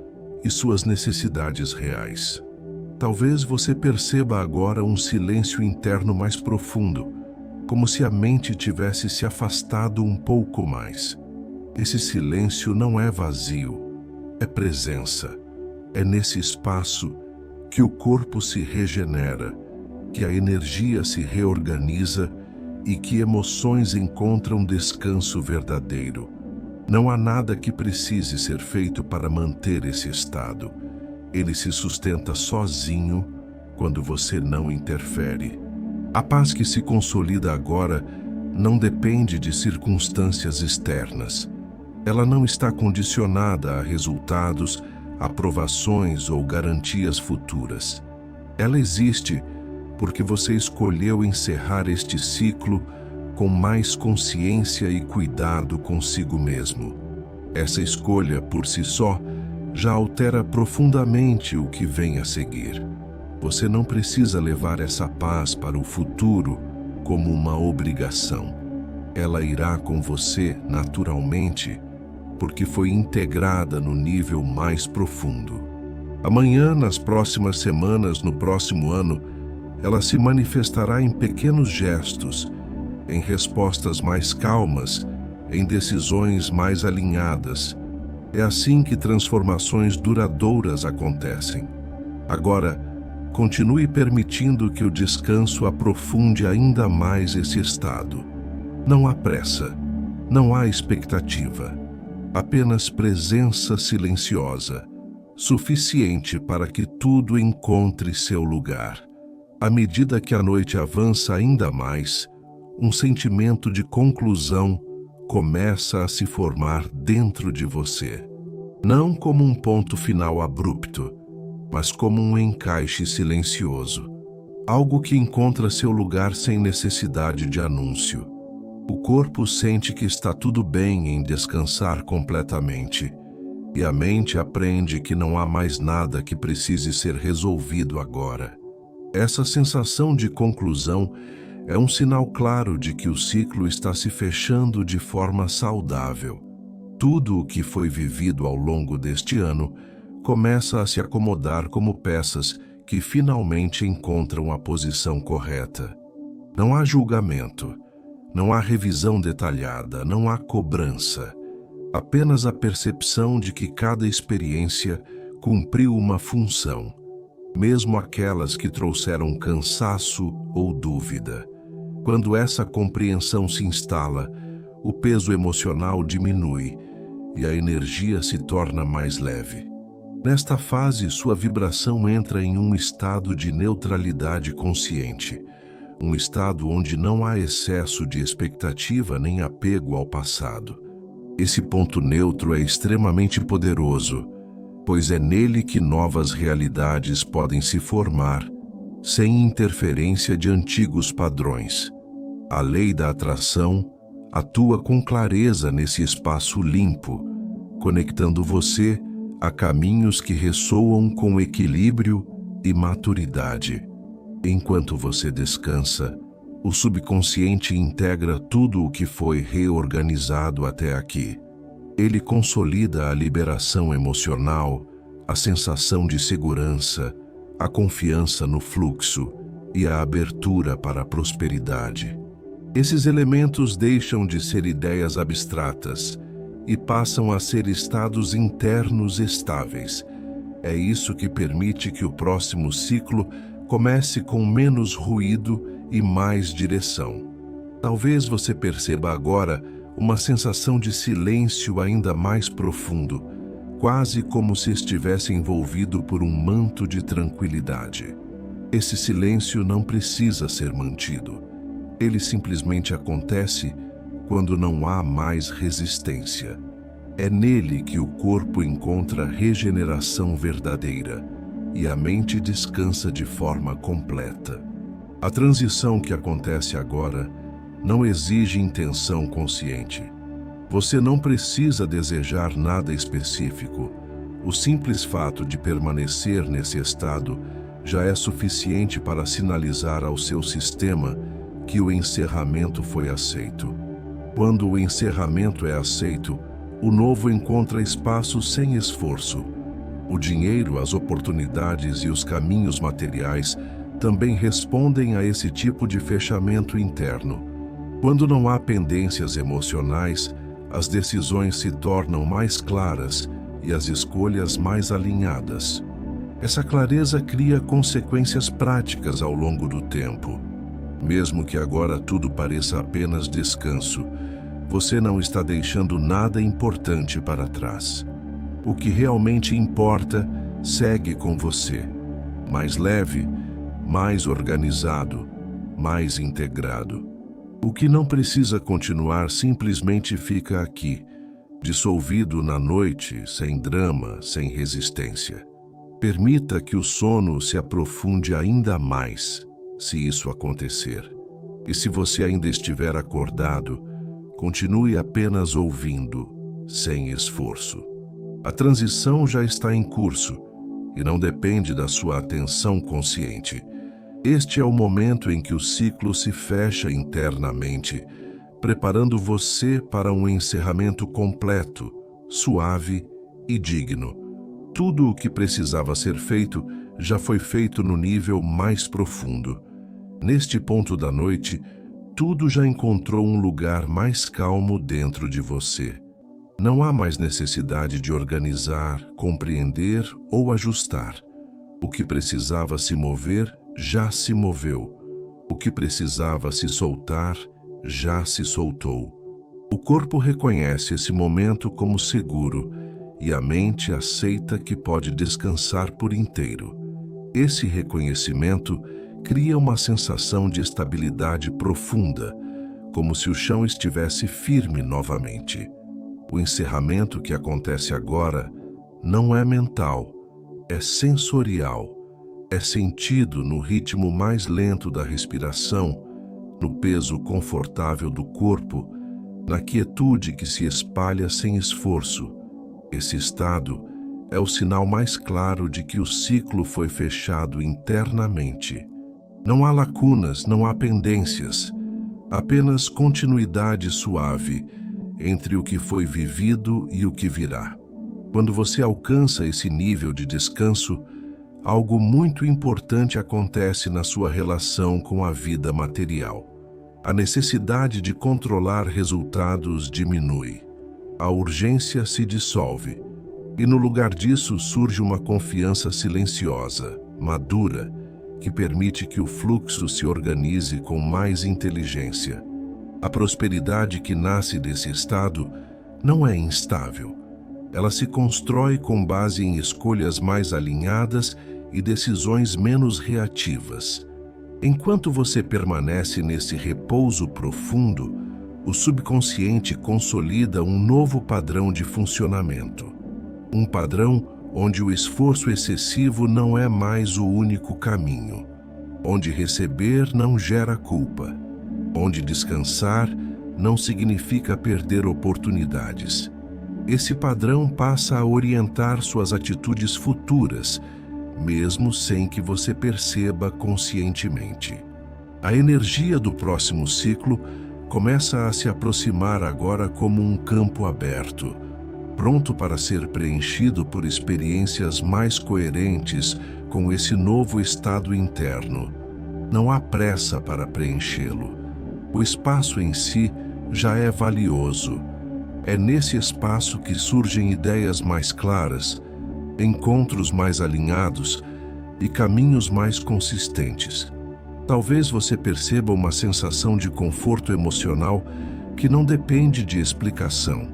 Speaker 1: e suas necessidades reais. Talvez você perceba agora um silêncio interno mais profundo, como se a mente tivesse se afastado um pouco mais. Esse silêncio não é vazio, é presença. É nesse espaço que o corpo se regenera, que a energia se reorganiza e que emoções encontram descanso verdadeiro. Não há nada que precise ser feito para manter esse estado. Ele se sustenta sozinho quando você não interfere. A paz que se consolida agora não depende de circunstâncias externas. Ela não está condicionada a resultados, aprovações ou garantias futuras. Ela existe porque você escolheu encerrar este ciclo com mais consciência e cuidado consigo mesmo. Essa escolha, por si só, já altera profundamente o que vem a seguir. Você não precisa levar essa paz para o futuro como uma obrigação. Ela irá com você naturalmente, porque foi integrada no nível mais profundo. Amanhã, nas próximas semanas, no próximo ano, ela se manifestará em pequenos gestos, em respostas mais calmas, em decisões mais alinhadas. É assim que transformações duradouras acontecem. Agora, continue permitindo que o descanso aprofunde ainda mais esse estado. Não há pressa, não há expectativa, apenas presença silenciosa, suficiente para que tudo encontre seu lugar. À medida que a noite avança ainda mais, um sentimento de conclusão começa a se formar dentro de você. Não como um ponto final abrupto, mas como um encaixe silencioso. Algo que encontra seu lugar sem necessidade de anúncio. O corpo sente que está tudo bem em descansar completamente, e a mente aprende que não há mais nada que precise ser resolvido agora. Essa sensação de conclusão é um sinal claro de que o ciclo está se fechando de forma saudável. Tudo o que foi vivido ao longo deste ano começa a se acomodar como peças que finalmente encontram a posição correta. Não há julgamento, não há revisão detalhada, não há cobrança. Apenas a percepção de que cada experiência cumpriu uma função, mesmo aquelas que trouxeram cansaço ou dúvida. Quando essa compreensão se instala, o peso emocional diminui e a energia se torna mais leve. Nesta fase, sua vibração entra em um estado de neutralidade consciente, um estado onde não há excesso de expectativa nem apego ao passado. Esse ponto neutro é extremamente poderoso, pois é nele que novas realidades podem se formar, sem interferência de antigos padrões. A lei da atração atua com clareza nesse espaço limpo, conectando você a caminhos que ressoam com equilíbrio e maturidade. Enquanto você descansa, o subconsciente integra tudo o que foi reorganizado até aqui. Ele consolida a liberação emocional, a sensação de segurança, a confiança no fluxo e a abertura para a prosperidade. Esses elementos deixam de ser ideias abstratas e passam a ser estados internos estáveis. É isso que permite que o próximo ciclo comece com menos ruído e mais direção. Talvez você perceba agora uma sensação de silêncio ainda mais profundo, quase como se estivesse envolvido por um manto de tranquilidade. Esse silêncio não precisa ser mantido. Ele simplesmente acontece quando não há mais resistência. É nele que o corpo encontra regeneração verdadeira e a mente descansa de forma completa. A transição que acontece agora não exige intenção consciente. Você não precisa desejar nada específico. O simples fato de permanecer nesse estado já é suficiente para sinalizar ao seu sistema que o encerramento foi aceito. Quando o encerramento é aceito, o novo encontra espaço sem esforço. O dinheiro, as oportunidades e os caminhos materiais também respondem a esse tipo de fechamento interno. Quando não há pendências emocionais, as decisões se tornam mais claras e as escolhas mais alinhadas. Essa clareza cria consequências práticas ao longo do tempo. Mesmo que agora tudo pareça apenas descanso, você não está deixando nada importante para trás. O que realmente importa segue com você, mais leve, mais organizado, mais integrado. O que não precisa continuar simplesmente fica aqui, dissolvido na noite, sem drama, sem resistência. Permita que o sono se aprofunde ainda mais, se isso acontecer. E se você ainda estiver acordado, continue apenas ouvindo, sem esforço. A transição já está em curso e não depende da sua atenção consciente. Este é o momento em que o ciclo se fecha internamente, preparando você para um encerramento completo, suave e digno. Tudo o que precisava ser feito já foi feito no nível mais profundo. Neste ponto da noite, tudo já encontrou um lugar mais calmo dentro de você. Não há mais necessidade de organizar, compreender ou ajustar. O que precisava se mover, já se moveu. O que precisava se soltar, já se soltou. O corpo reconhece esse momento como seguro e a mente aceita que pode descansar por inteiro. Esse reconhecimento cria uma sensação de estabilidade profunda, como se o chão estivesse firme novamente. O encerramento que acontece agora não é mental, é sensorial, é sentido no ritmo mais lento da respiração, no peso confortável do corpo, na quietude que se espalha sem esforço. Esse estado é o sinal mais claro de que o ciclo foi fechado internamente. Não há lacunas, não há pendências, apenas continuidade suave entre o que foi vivido e o que virá. Quando você alcança esse nível de descanso, algo muito importante acontece na sua relação com a vida material. A necessidade de controlar resultados diminui. A urgência se dissolve. E no lugar disso surge uma confiança silenciosa, madura, que permite que o fluxo se organize com mais inteligência. A prosperidade que nasce desse estado não é instável. Ela se constrói com base em escolhas mais alinhadas e decisões menos reativas. Enquanto você permanece nesse repouso profundo, o subconsciente consolida um novo padrão de funcionamento. Um padrão onde o esforço excessivo não é mais o único caminho, onde receber não gera culpa, onde descansar não significa perder oportunidades. Esse padrão passa a orientar suas atitudes futuras, mesmo sem que você perceba conscientemente. A energia do próximo ciclo começa a se aproximar agora como um campo aberto, pronto para ser preenchido por experiências mais coerentes com esse novo estado interno. Não há pressa para preenchê-lo. O espaço em si já é valioso. É nesse espaço que surgem ideias mais claras, encontros mais alinhados e caminhos mais consistentes. Talvez você perceba uma sensação de conforto emocional que não depende de explicação.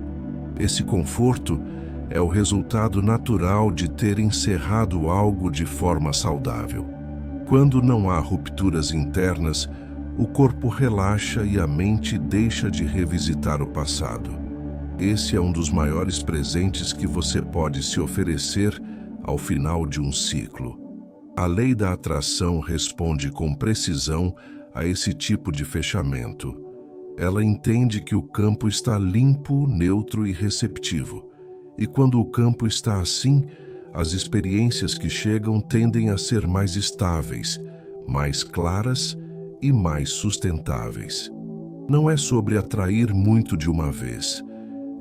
Speaker 1: Esse conforto é o resultado natural de ter encerrado algo de forma saudável. Quando não há rupturas internas, o corpo relaxa e a mente deixa de revisitar o passado. Esse é um dos maiores presentes que você pode se oferecer ao final de um ciclo. A lei da atração responde com precisão a esse tipo de fechamento. Ela entende que o campo está limpo, neutro e receptivo. E quando o campo está assim, as experiências que chegam tendem a ser mais estáveis, mais claras e mais sustentáveis. Não é sobre atrair muito de uma vez.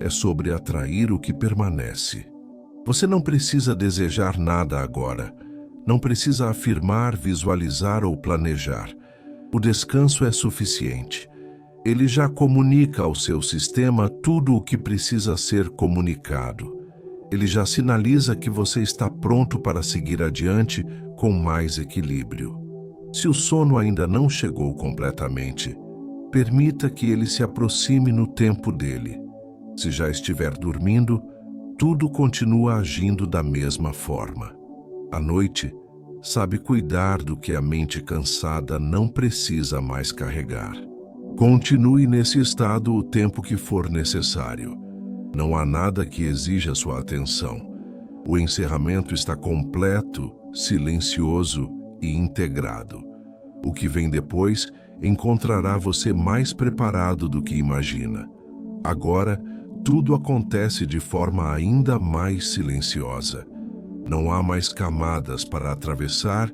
Speaker 1: É sobre atrair o que permanece. Você não precisa desejar nada agora. Não precisa afirmar, visualizar ou planejar. O descanso é suficiente. Ele já comunica ao seu sistema tudo o que precisa ser comunicado. Ele já sinaliza que você está pronto para seguir adiante com mais equilíbrio. Se o sono ainda não chegou completamente, permita que ele se aproxime no tempo dele. Se já estiver dormindo, tudo continua agindo da mesma forma. À noite, sabe cuidar do que a mente cansada não precisa mais carregar. Continue nesse estado o tempo que for necessário. Não há nada que exija sua atenção. O encerramento está completo, silencioso e integrado. O que vem depois encontrará você mais preparado do que imagina. Agora, tudo acontece de forma ainda mais silenciosa. Não há mais camadas para atravessar,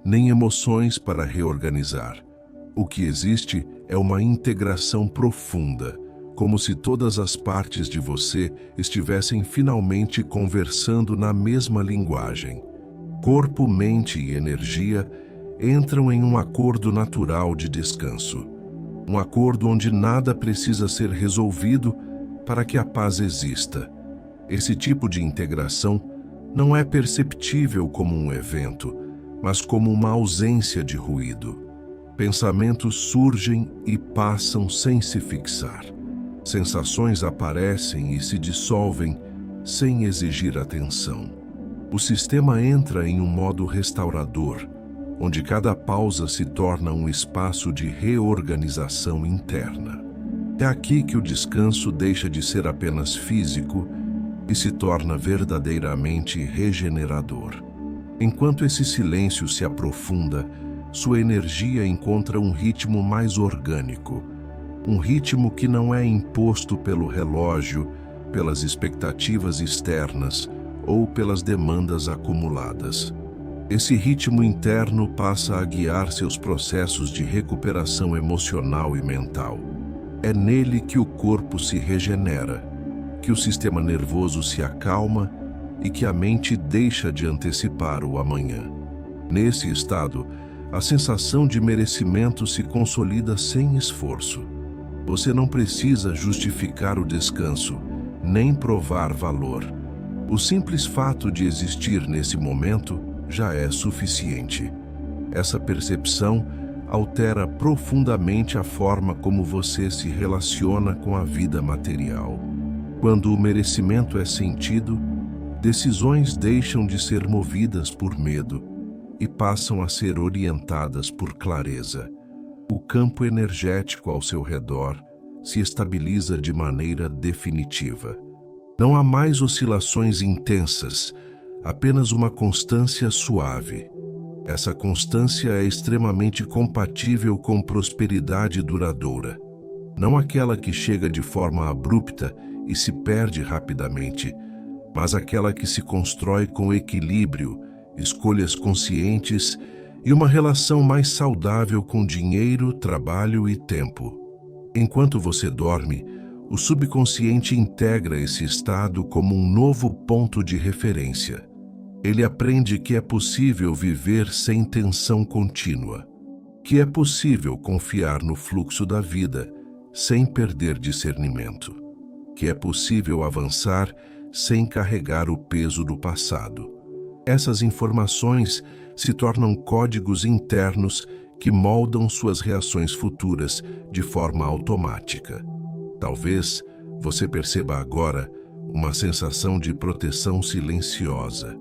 Speaker 1: nem emoções para reorganizar. O que existe é uma integração profunda, como se todas as partes de você estivessem finalmente conversando na mesma linguagem. Corpo, mente e energia entram em um acordo natural de descanso. Um acordo onde nada precisa ser resolvido para que a paz exista. Esse tipo de integração não é perceptível como um evento, mas como uma ausência de ruído. Pensamentos surgem e passam sem se fixar. Sensações aparecem e se dissolvem sem exigir atenção. O sistema entra em um modo restaurador, onde cada pausa se torna um espaço de reorganização interna. É aqui que o descanso deixa de ser apenas físico e se torna verdadeiramente regenerador. Enquanto esse silêncio se aprofunda, sua energia encontra um ritmo mais orgânico, um ritmo que não é imposto pelo relógio, pelas expectativas externas ou pelas demandas acumuladas. Esse ritmo interno passa a guiar seus processos de recuperação emocional e mental. É nele que o corpo se regenera, que o sistema nervoso se acalma e que a mente deixa de antecipar o amanhã. Nesse estado, a sensação de merecimento se consolida sem esforço. Você não precisa justificar o descanso, nem provar valor. O simples fato de existir nesse momento já é suficiente. Essa percepção altera profundamente a forma como você se relaciona com a vida material. Quando o merecimento é sentido, decisões deixam de ser movidas por medo e passam a ser orientadas por clareza. O campo energético ao seu redor se estabiliza de maneira definitiva. Não há mais oscilações intensas, apenas uma constância suave. Essa constância é extremamente compatível com prosperidade duradoura. Não aquela que chega de forma abrupta e se perde rapidamente, mas aquela que se constrói com equilíbrio, escolhas conscientes e uma relação mais saudável com dinheiro, trabalho e tempo. Enquanto você dorme, o subconsciente integra esse estado como um novo ponto de referência. Ele aprende que é possível viver sem tensão contínua, que é possível confiar no fluxo da vida sem perder discernimento, que é possível avançar sem carregar o peso do passado. Essas informações se tornam códigos internos que moldam suas reações futuras de forma automática. Talvez você perceba agora uma sensação de proteção silenciosa,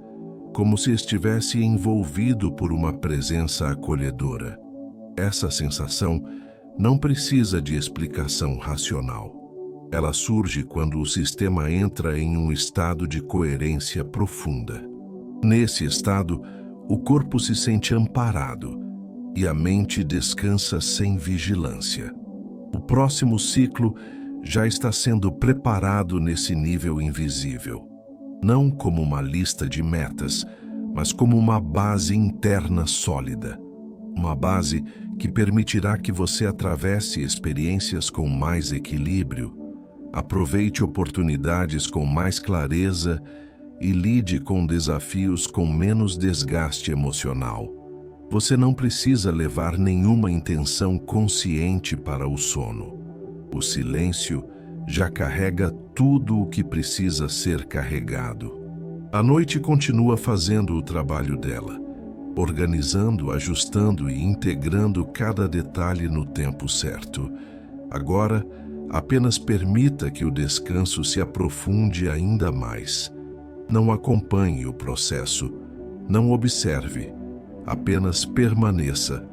Speaker 1: como se estivesse envolvido por uma presença acolhedora. Essa sensação não precisa de explicação racional. Ela surge quando o sistema entra em um estado de coerência profunda. Nesse estado, o corpo se sente amparado e a mente descansa sem vigilância. O próximo ciclo já está sendo preparado nesse nível invisível. Não como uma lista de metas, mas como uma base interna sólida. Uma base que permitirá que você atravesse experiências com mais equilíbrio, aproveite oportunidades com mais clareza e lide com desafios com menos desgaste emocional. Você não precisa levar nenhuma intenção consciente para o sono. O silêncio já carrega tudo o que precisa ser carregado. A noite continua fazendo o trabalho dela, organizando, ajustando e integrando cada detalhe no tempo certo. Agora, apenas permita que o descanso se aprofunde ainda mais. Não acompanhe o processo, não observe, apenas permaneça.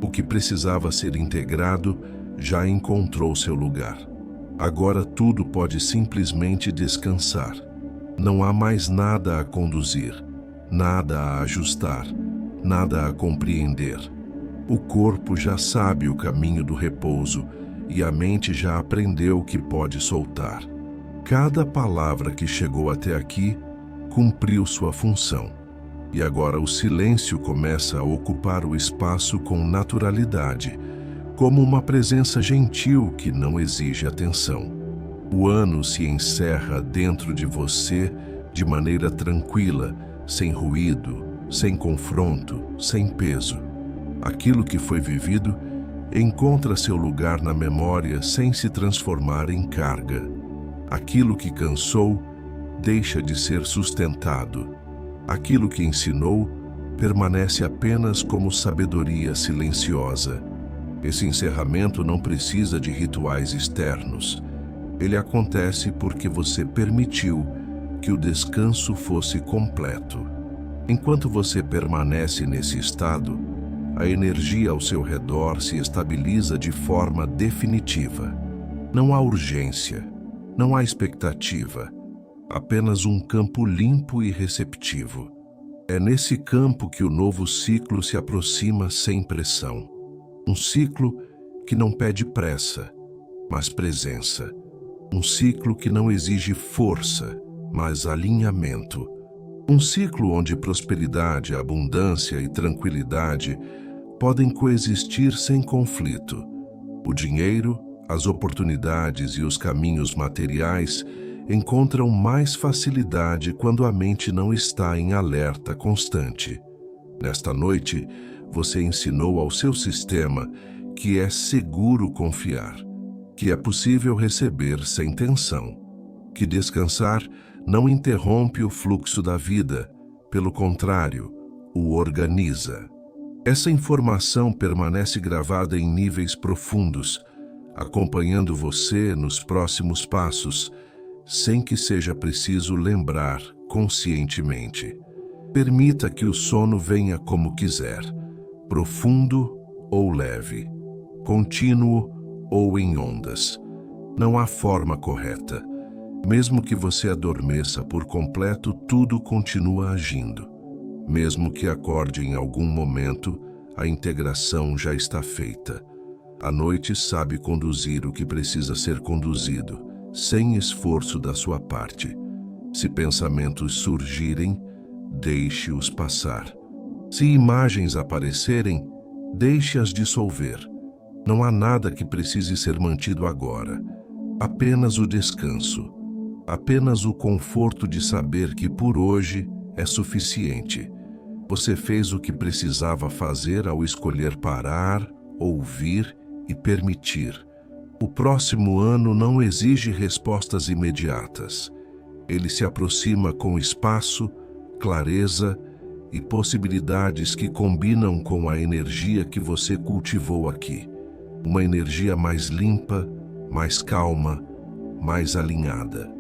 Speaker 1: O que precisava ser integrado já encontrou seu lugar. Agora tudo pode simplesmente descansar. Não há mais nada a conduzir, nada a ajustar, nada a compreender. O corpo já sabe o caminho do repouso e a mente já aprendeu que pode soltar. Cada palavra que chegou até aqui cumpriu sua função. E agora o silêncio começa a ocupar o espaço com naturalidade, como uma presença gentil que não exige atenção. O ano se encerra dentro de você de maneira tranquila, sem ruído, sem confronto, sem peso. Aquilo que foi vivido encontra seu lugar na memória sem se transformar em carga. Aquilo que cansou deixa de ser sustentado. Aquilo que ensinou permanece apenas como sabedoria silenciosa. Esse encerramento não precisa de rituais externos. Ele acontece porque você permitiu que o descanso fosse completo. Enquanto você permanece nesse estado, a energia ao seu redor se estabiliza de forma definitiva. Não há urgência, não há expectativa, apenas um campo limpo e receptivo. É nesse campo que o novo ciclo se aproxima sem pressão. Um ciclo que não pede pressa, mas presença. Um ciclo que não exige força, mas alinhamento. Um ciclo onde prosperidade, abundância e tranquilidade podem coexistir sem conflito. O dinheiro, as oportunidades e os caminhos materiais encontram mais facilidade quando a mente não está em alerta constante. Nesta noite, você ensinou ao seu sistema que é seguro confiar, que é possível receber sem tensão, que descansar não interrompe o fluxo da vida, pelo contrário, o organiza. Essa informação permanece gravada em níveis profundos, acompanhando você nos próximos passos, sem que seja preciso lembrar conscientemente. Permita que o sono venha como quiser, profundo ou leve, contínuo ou em ondas. Não há forma correta. Mesmo que você adormeça por completo, tudo continua agindo. Mesmo que acorde em algum momento, a integração já está feita. A noite sabe conduzir o que precisa ser conduzido, sem esforço da sua parte. Se pensamentos surgirem, deixe-os passar. Se imagens aparecerem, deixe-as dissolver. Não há nada que precise ser mantido agora. Apenas o descanso. Apenas o conforto de saber que por hoje é suficiente. Você fez o que precisava fazer ao escolher parar, ouvir e permitir. O próximo ano não exige respostas imediatas. Ele se aproxima com espaço, clareza e possibilidades que combinam com a energia que você cultivou aqui. Uma energia mais limpa, mais calma, mais alinhada.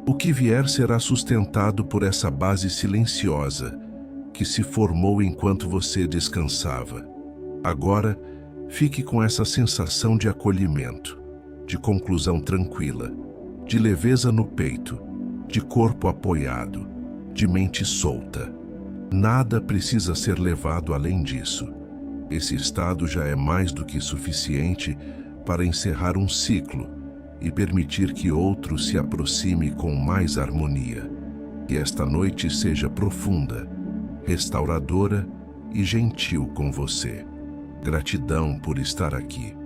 Speaker 1: O que vier será sustentado por essa base silenciosa que se formou enquanto você descansava. Agora, fique com essa sensação de acolhimento, de conclusão tranquila, de leveza no peito, de corpo apoiado, de mente solta. Nada precisa ser levado além disso. Esse estado já é mais do que suficiente para encerrar um ciclo e permitir que outro se aproxime com mais harmonia. Que esta noite seja profunda, restauradora e gentil com você. Gratidão por estar aqui.